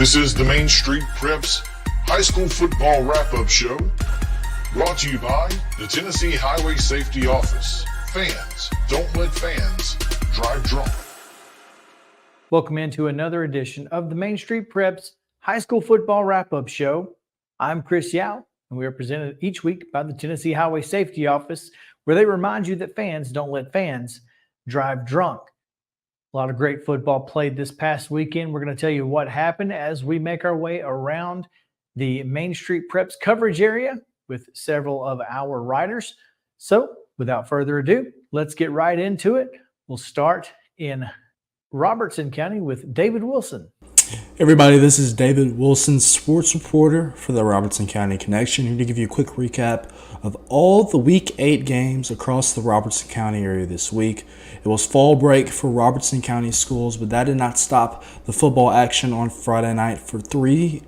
This is the Main Street Preps High School Football Wrap-Up Show, brought to you by the Tennessee Highway Safety Office. Fans, don't let fans drive drunk. Welcome into another edition of the Main Street Preps High School Football Wrap-Up Show. I'm Chris Yao, and we are presented each week by the Tennessee Highway Safety Office, where they remind you that fans don't let fans drive drunk. A lot of great football played this past weekend. We're going to tell you what happened as we make our way around the Main Street Preps coverage area with several of our writers. So without further ado, let's get right into it. We'll start in Robertson County with David Wilson. Everybody, this is David Wilson, sports reporter for the Robertson County Connection, here to give you a quick recap of all the Week 8 games across the Robertson County area this week. It was fall break for Robertson County schools, but that did not stop the football action on Friday night for three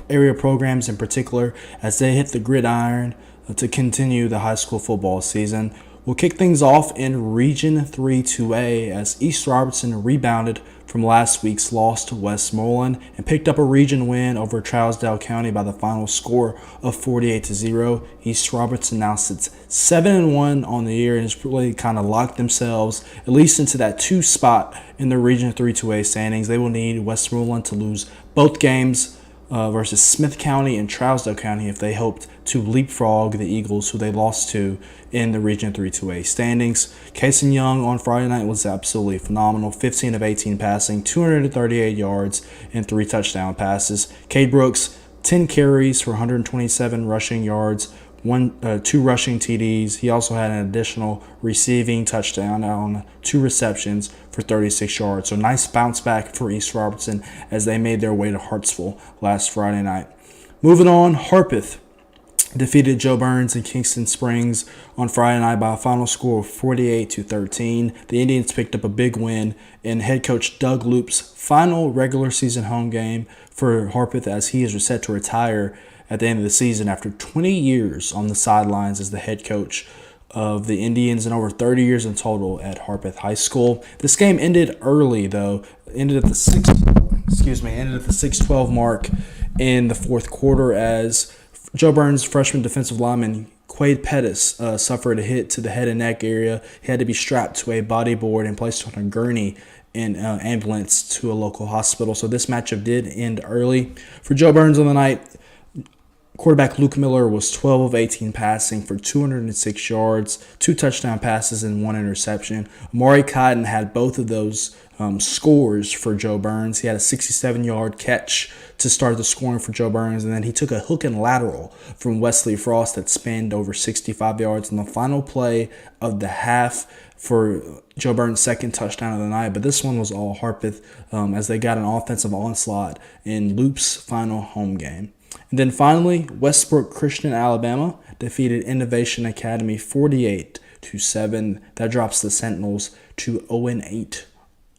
area programs in particular as they hit the gridiron to continue the high school football season. We'll kick things off in Region 3 2A as East Robertson rebounded from last week's loss to Westmoreland and picked up a region win over Trousdale County by the final score of 48-0. East Robertson now sits 7-1 on the year and has really kind of locked themselves at least into that 2 spot in the Region 3 2A standings. They will need Westmoreland to lose both games versus Smith County and Trousdale County if they hoped to leapfrog the Eagles, who they lost to in the Region 3 2A standings. Kason Young on Friday night was absolutely phenomenal. 15 of 18 passing, 238 yards, and 3 touchdown passes. Cade Brooks, 10 carries for 127 rushing yards, 2 rushing TDs. He also had an additional receiving touchdown on 2 receptions for 36 yards. So nice bounce back for East Robertson as they made their way to Hartsville last Friday night. Moving on, Harpeth defeated Joe Burns and Kingston Springs on Friday night by a final score of 48-13. The Indians picked up a big win in head coach Doug Loop's final regular season home game for Harpeth as he is set to retire at the end of the season after 20 years on the sidelines as the head coach of the Indians and over 30 years in total at Harpeth High School. This game ended early though. Ended at the 6-12 mark in the fourth quarter as Joe Burns' freshman defensive lineman Quade Pettis suffered a hit to the head and neck area. He had to be strapped to a bodyboard and placed on a gurney in ambulance to a local hospital. So this matchup did end early. For Joe Burns on the night, quarterback Luke Miller was 12 of 18 passing for 206 yards, 2 touchdown passes, and 1 interception. Maurice Patton had both of those scores for Joe Burns. He had a 67-yard catch to start the scoring for Joe Burns, and then he took a hook and lateral from Wesley Frost that spanned over 65 yards in the final play of the half for Joe Burns' second touchdown of the night. But this one was all Harpeth as they got an offensive onslaught in Loop's final home game. And then finally, Westbrook Christian, Alabama defeated Innovation Academy 48-7. That drops the Sentinels to 0-8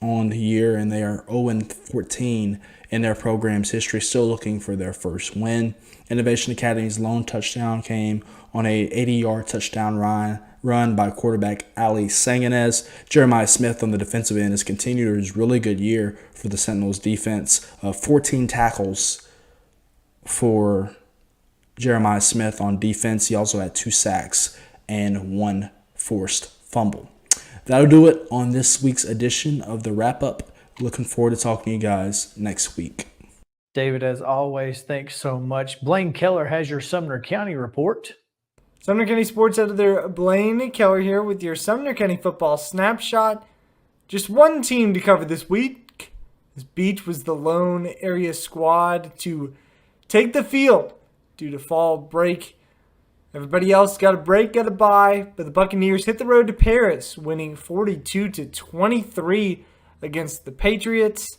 on the year, and they are 0-14 in their program's history, still looking for their first win. Innovation Academy's lone touchdown came on a 80-yard touchdown run by quarterback Ali Sanganez. Jeremiah Smith on the defensive end has continued his really good year for the Sentinels defense. 14 tackles for Jeremiah Smith on defense. He also had 2 sacks and 1 forced fumble. That'll do it on this week's edition of the wrap-up. Looking forward to talking to you guys next week. David, as always, thanks so much. Blaine Kellar has your Sumner County report. Sumner County Sports Editor Blaine Kellar here with your Sumner County football snapshot. Just one team to cover this week. This Beach was the lone area squad to take the field due to fall break. Everybody else got a break, got a bye, but the Buccaneers hit the road to Paris, winning 42-23 against the Patriots.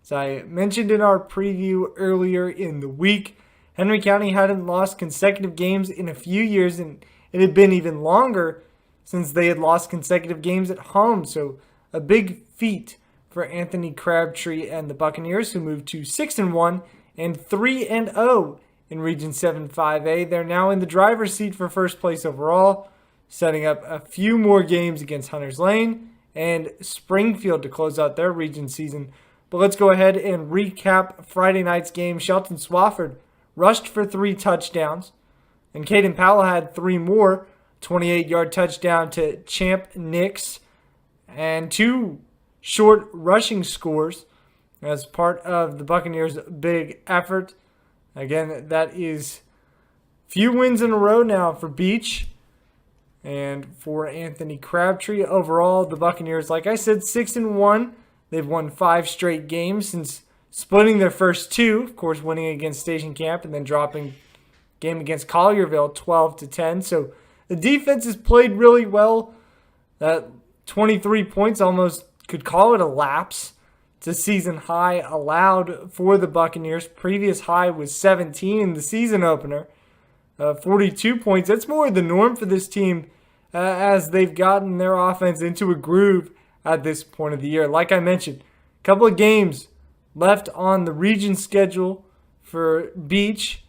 As I mentioned in our preview earlier in the week, Henry County hadn't lost consecutive games in a few years, and it had been even longer since they had lost consecutive games at home. So a big feat for Anthony Crabtree and the Buccaneers, who moved to 6-1 and 3-0 in Region 7 5A. They're now in the driver's seat for first place overall, setting up a few more games against Hunters Lane and Springfield to close out their region season But let's go ahead and recap Friday night's game. Shelton Swafford rushed for 3 touchdowns, and Caden Powell had 3 more. 28-yard touchdown to Champ Nix, and 2 short rushing scores as part of the Buccaneers' big effort. Again, that is few wins in a row now for Beach and for Anthony Crabtree. Overall, the Buccaneers, like I said, 6-1. They've won 5 straight games since splitting their first 2, of course, winning against Station Camp and then dropping game against Collierville 12-10. So the defense has played really well. That 23 points almost could call it a lapse. It's a season high allowed for the Buccaneers. Previous high was 17 in the season opener. 42 points. That's more the norm for this team as they've gotten their offense into a groove at this point of the year. Like I mentioned, a couple of games left on the region schedule for Beach.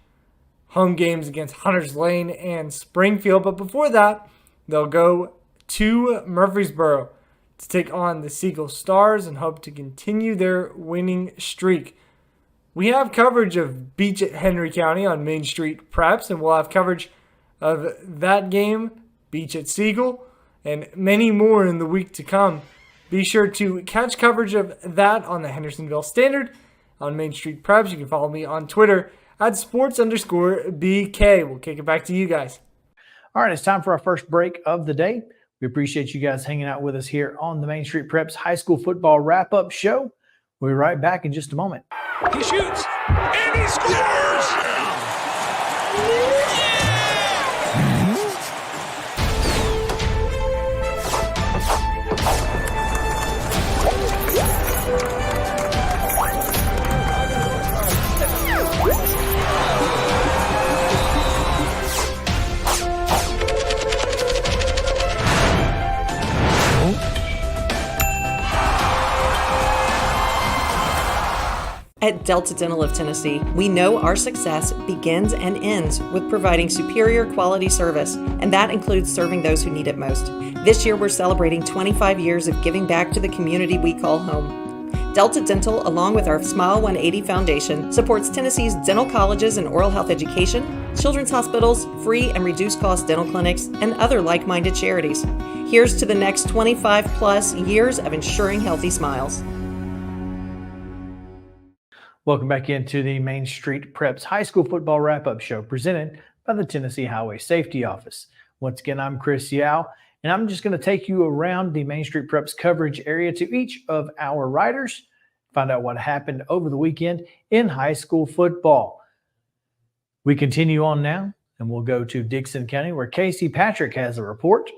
Home games against Hunters Lane and Springfield. But before that, they'll go to Murfreesboro to take on the Seagull Stars and hope to continue their winning streak. We have coverage of Beach at Henry County on Main Street Preps, and we'll have coverage of that game, Beach at Seagull, and many more in the week to come. Be sure to catch coverage of that on the Hendersonville Standard on Main Street Preps. You can follow me on Twitter at sports_BK. We'll kick it back to you guys. All right, it's time for our first break of the day. We appreciate you guys hanging out with us here on the Main Street Preps High School Football Wrap-Up Show. We'll be right back in just a moment. He shoots, and he scores! At Delta Dental of Tennessee, we know our success begins and ends with providing superior quality service, and that includes serving those who need it most. This year, we're celebrating 25 years of giving back to the community we call home. Delta Dental, along with our Smile 180 Foundation, supports Tennessee's dental colleges and oral health education, children's hospitals, free and reduced cost dental clinics, and other like-minded charities. Here's to the next 25 plus years of ensuring healthy smiles. Welcome back into the Main Street Preps High School Football Wrap-Up Show presented by the Tennessee Highway Safety Office. Once again, I'm Chris Yao, and I'm just going to take you around the Main Street Preps coverage area to each of our writers, find out what happened over the weekend in high school football. We continue on now, and we'll go to Dickson County where Casey Patrick has a report.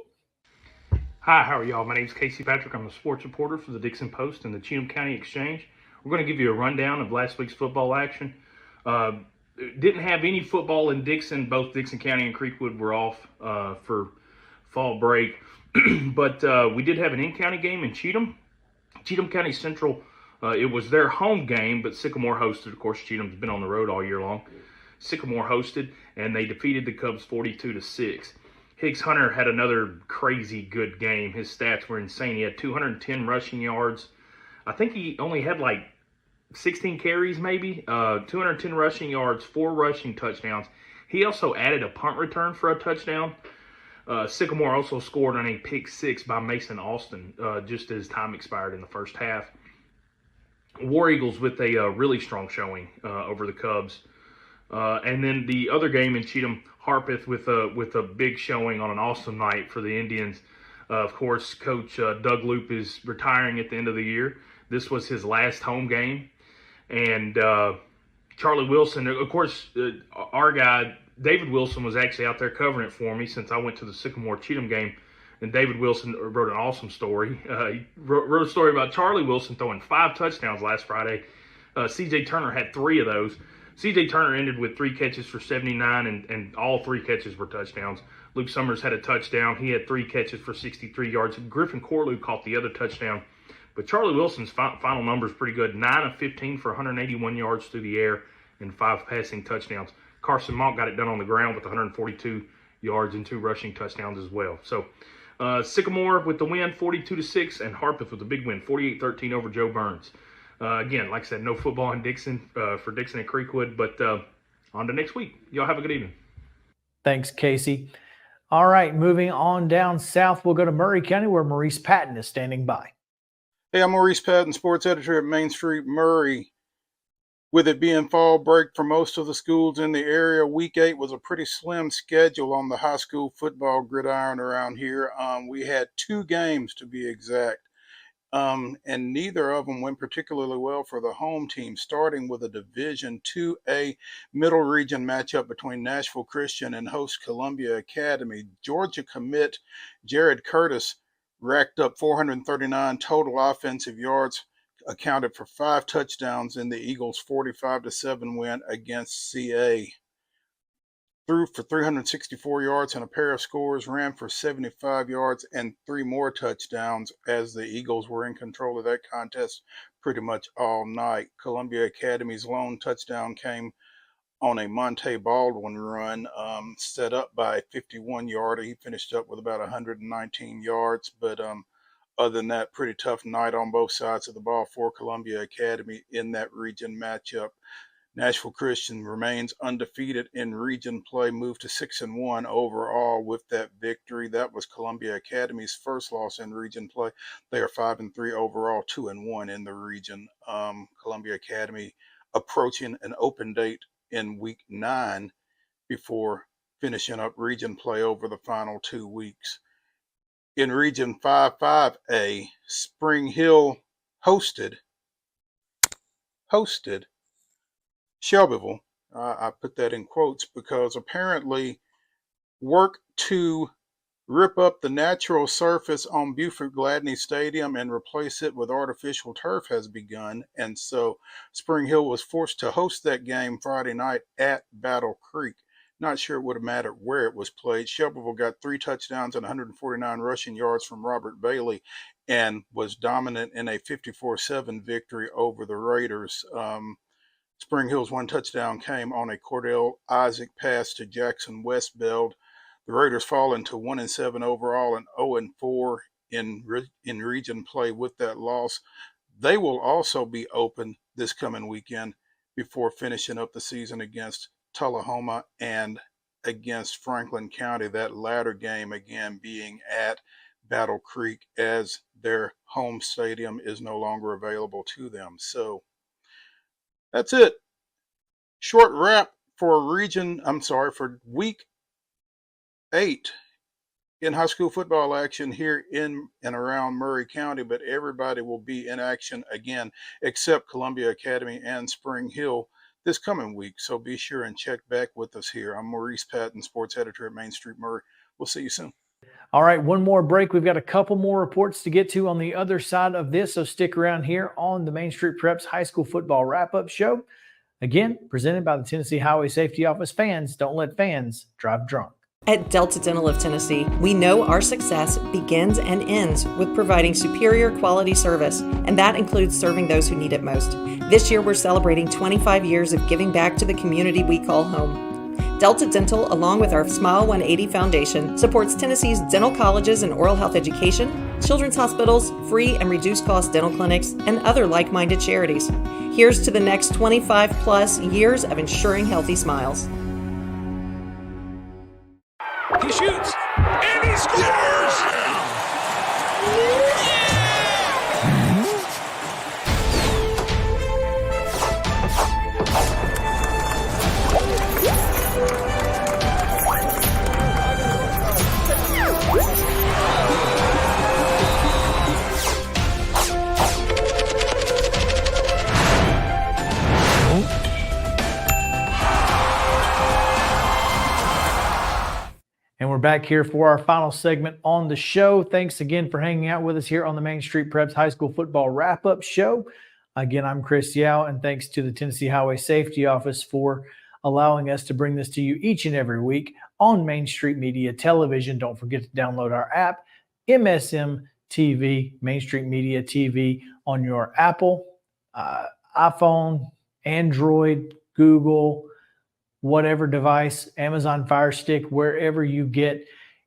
Hi, how are y'all? My name is Casey Patrick. I'm a sports reporter for the Dixon Post and the Cheatham County Exchange. We're going to give you a rundown of last week's football action. Didn't have any football in Dixon. Both Dixon County and Creekwood were off for fall break. But we did have an in-county game in Cheatham. Cheatham County Central, it was their home game, but Sycamore hosted. Of course, Cheatham's been on the road all year long. Sycamore hosted, and they defeated the Cubs 42-6. Higgs Hunter had another crazy good game. His stats were insane. He had 210 rushing yards. I think he only had like 16 carries maybe, 210 rushing yards, 4 rushing touchdowns. He also added a punt return for a touchdown. Sycamore also scored on a pick 6 by Mason Austin just as time expired in the first half. War Eagles with a really strong showing over the Cubs. And then the other game in Cheatham, Harpeth with a big showing on an awesome night for the Indians. Of course, Coach Doug Loop is retiring at the end of the year. This was his last home game. And Charlie Wilson, of course, our guy, David Wilson, was actually out there covering it for me since I went to the Sycamore-Cheatham game. And David Wilson wrote an awesome story. He wrote a story about Charlie Wilson throwing 5 touchdowns last Friday. C.J. Turner had 3 of those. C.J. Turner ended with 3 catches for 79, and all 3 catches were touchdowns. Luke Summers had a touchdown. He had 3 catches for 63 yards. Griffin Corlew caught the other touchdown. But Charlie Wilson's final number is pretty good. 9 of 15 for 181 yards through the air and 5 passing touchdowns. Carson Monk got it done on the ground with 142 yards and 2 rushing touchdowns as well. So Sycamore with the win, 42-6, and Harpeth with the big win, 48-13 over Joe Burns. Again, like I said, no football in Dixon for Dixon and Creekwood, but on to next week. Y'all have a good evening. Thanks, Casey. All right, moving on down south, we'll go to Maury County where Maurice Patton is standing by. Hey, I'm Maurice Patton, sports editor at Main Street Murray. With it being fall break for most of the schools in the area, week 8 was a pretty slim schedule on the high school football gridiron around here. We had 2 games to be exact, and neither of them went particularly well for the home team, starting with a Division 2A Middle Region matchup between Nashville Christian and host Columbia Academy. Georgia commit Jared Curtis racked up 439 total offensive yards, accounted for 5 touchdowns in the Eagles' 45-7 win against CA. Threw for 364 yards and a pair of scores, ran for 75 yards and 3 more touchdowns as the Eagles were in control of that contest pretty much all night. Columbia Academy's lone touchdown came on a Monte Baldwin run, set up by a 51-yarder. He finished up with about 119 yards, but other than that, pretty tough night on both sides of the ball for Columbia Academy in that region matchup. Nashville Christian remains undefeated in region play, moved to 6-1 overall with that victory. That was Columbia Academy's first loss in region play. They are 5-3 overall, 2-1 in the region. Columbia Academy approaching an open date in week 9 before finishing up region play over the final 2 weeks. In region 5-5A, Spring Hill hosted Shelbyville. I put that in quotes because apparently work to rip up the natural surface on Buford Gladney Stadium and replace it with artificial turf has begun. And so Spring Hill was forced to host that game Friday night at Battle Creek. Not sure it would have mattered where it was played. Shelbyville got 3 touchdowns and 149 rushing yards from Robert Bailey and was dominant in a 54-7 victory over the Raiders. Spring Hill's 1 touchdown came on a Cordell Isaac pass to Jackson Westbeld. The Raiders fall into 1-7 overall and 0-4 in region play with that loss. They will also be open this coming weekend before finishing up the season against Tullahoma and against Franklin County. That latter game again being at Battle Creek as their home stadium is no longer available to them. So that's it. Short wrap for week 8 in high school football action here in and around Maury County, but everybody will be in action again except Columbia Academy and Spring Hill this coming week. So be sure and check back with us here. I'm Maurice Patton, sports editor at Main Street Murray. We'll see you soon. All right, one more break. We've got a couple more reports to get to on the other side of this, so stick around here on the Main Street Preps High School Football Wrap-Up Show. Again, presented by the Tennessee Highway Safety Office. Fans, don't let fans drive drunk. At Delta Dental of Tennessee, we know our success begins and ends with providing superior quality service, and that includes serving those who need it most. This year, we're celebrating 25 years of giving back to the community we call home. Delta Dental, along with our Smile 180 Foundation, supports Tennessee's dental colleges and oral health education, children's hospitals, free and reduced cost dental clinics, and other like-minded charities. Here's to the next 25 plus years of ensuring healthy smiles. He shoots, and he scores! And we're back here for our final segment on the show. Thanks again for hanging out with us here on the Main Street Preps High School Football Wrap-Up Show. Again, I'm Chris Yao, and thanks to the Tennessee Highway Safety Office for allowing us to bring this to you each and every week on Main Street Media Television. Don't forget to download our app, MSM TV, Main Street Media TV, on your Apple, iPhone, Android, Google, whatever device, Amazon Fire Stick, wherever you get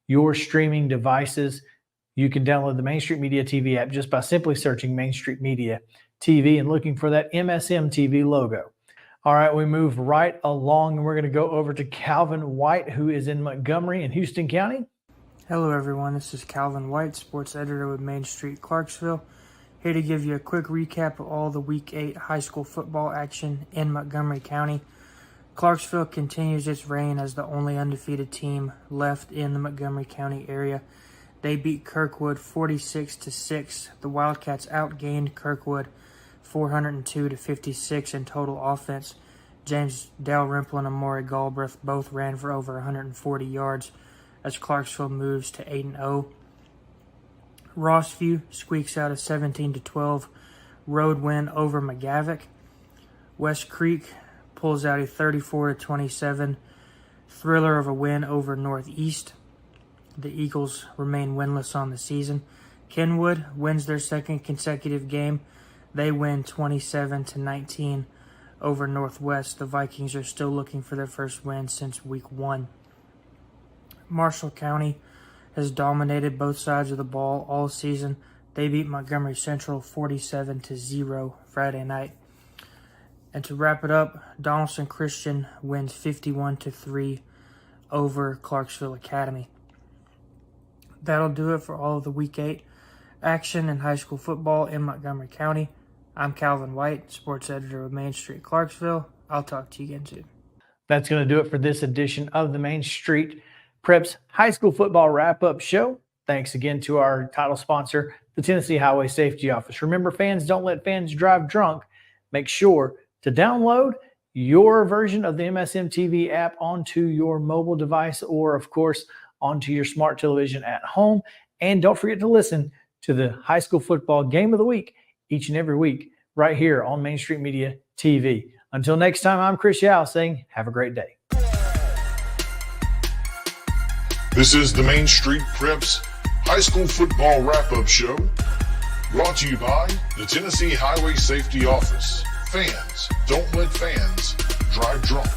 your streaming devices. You can download the Main Street Media TV app just by simply searching Main Street Media TV and looking for that MSM TV logo. All right, we move right along and we're going to go over to Calvin White, who is in Montgomery and Houston County. Hello everyone, this is Calvin White, sports editor with Main Street, Clarksville, here to give you a quick recap of all the Week 8 high school football action in Montgomery County. Clarksville continues its reign as the only undefeated team left in the Montgomery County area. They beat Kirkwood 46-6. The Wildcats outgained Kirkwood 402-56 in total offense. James Dalrymple and Amari Galbraith both ran for over 140 yards as Clarksville moves to 8-0. Rossview squeaks out a 17-12 road win over McGavock. West Creek pulls out a 34-27 thriller of a win over Northeast. The Eagles remain winless on the season. Kenwood wins their second consecutive game. They win 27-19 over Northwest. The Vikings are still looking for their first win since week 1. Marshall County has dominated both sides of the ball all season. They beat Montgomery Central 47-0 Friday night. And to wrap it up, Donaldson Christian wins 51-3 over Clarksville Academy. That'll do it for all of the Week 8 action in high school football in Montgomery County. I'm Calvin White, sports editor of Main Street, Clarksville. I'll talk to you again soon. That's going to do it for this edition of the Main Street Preps High School Football Wrap-Up Show. Thanks again to our title sponsor, the Tennessee Highway Safety Office. Remember, fans, don't let fans drive drunk. Make sure to download your version of the MSM TV app onto your mobile device or, of course, onto your smart television at home. And don't forget to listen to the high school football game of the week each and every week right here on Main Street Media TV. Until next time, I'm Chris Yao saying have a great day. This is the Main Street Preps High School Football Wrap-Up Show, brought to you by the Tennessee Highway Safety Office. Fans, don't let fans drive drunk.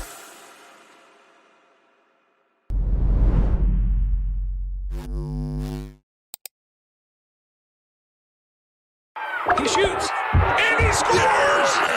He shoots, and he scores!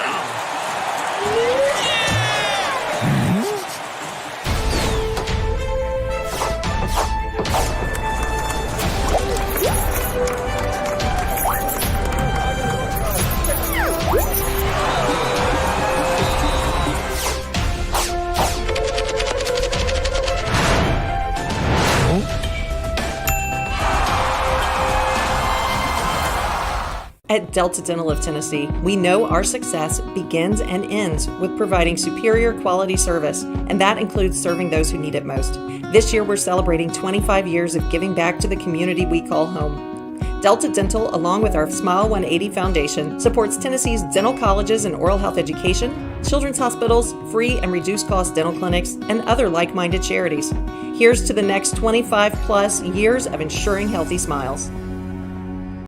At Delta Dental of Tennessee, we know our success begins and ends with providing superior quality service, and that includes serving those who need it most. This year, we're celebrating 25 years of giving back to the community we call home. Delta Dental, along with our Smile 180 Foundation, supports Tennessee's dental colleges and oral health education, children's hospitals, free and reduced cost dental clinics, and other like-minded charities. Here's to the next 25 plus years of ensuring healthy smiles.